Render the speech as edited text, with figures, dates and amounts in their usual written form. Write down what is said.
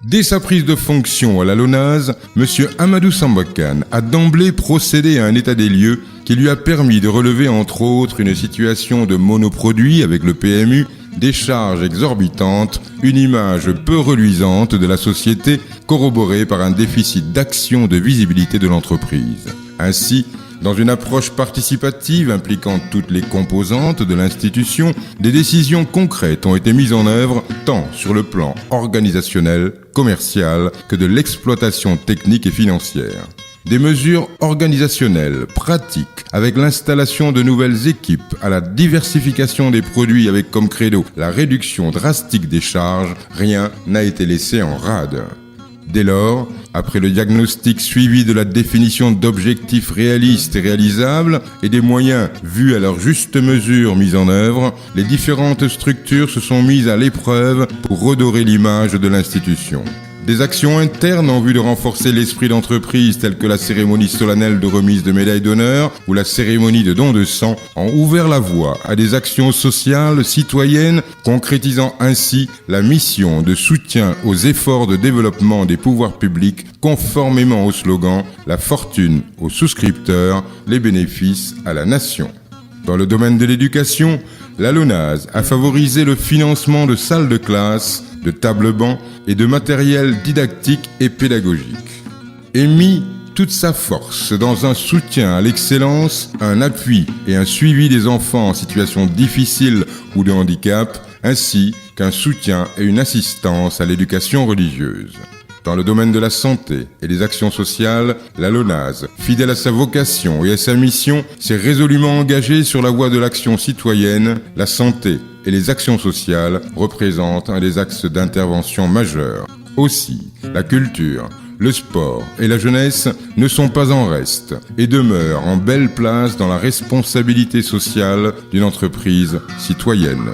Dès sa prise de fonction à la LONASE, M. Amadou Samba Kane a d'emblée procédé à un état des lieux qui lui a permis de relever entre autres une situation de monoproduit avec le PMU, des charges exorbitantes, une image peu reluisante de la société corroborée par un déficit d'action de visibilité de l'entreprise. Ainsi, dans une approche participative impliquant toutes les composantes de l'institution, des décisions concrètes ont été mises en œuvre tant sur le plan organisationnel, commercial que de l'exploitation technique et financière. Des mesures organisationnelles, pratiques, avec l'installation de nouvelles équipes, à la diversification des produits avec comme credo la réduction drastique des charges, rien n'a été laissé en rade. Dès lors, après le diagnostic suivi de la définition d'objectifs réalistes et réalisables et des moyens vus à leur juste mesure mis en œuvre, les différentes structures se sont mises à l'épreuve pour redorer l'image de l'institution. Des actions internes en vue de renforcer l'esprit d'entreprise telles que la cérémonie solennelle de remise de médailles d'honneur ou la cérémonie de don de sang ont ouvert la voie à des actions sociales citoyennes concrétisant ainsi la mission de soutien aux efforts de développement des pouvoirs publics conformément au slogan « La fortune aux souscripteurs, les bénéfices à la nation ». Dans le domaine de l'éducation, la LONASE a favorisé le financement de salles de classe, de tables-bancs et de matériel didactique et pédagogique. Et mis toute sa force dans un soutien à l'excellence, un appui et un suivi des enfants en situation difficile ou de handicap, ainsi qu'un soutien et une assistance à l'éducation religieuse. Dans le domaine de la santé et des actions sociales, la LONASE, fidèle à sa vocation et à sa mission, s'est résolument engagée sur la voie de l'action citoyenne. La santé et les actions sociales représentent un des axes d'intervention majeurs. Aussi, la culture, le sport et la jeunesse ne sont pas en reste et demeurent en belle place dans la responsabilité sociale d'une entreprise citoyenne.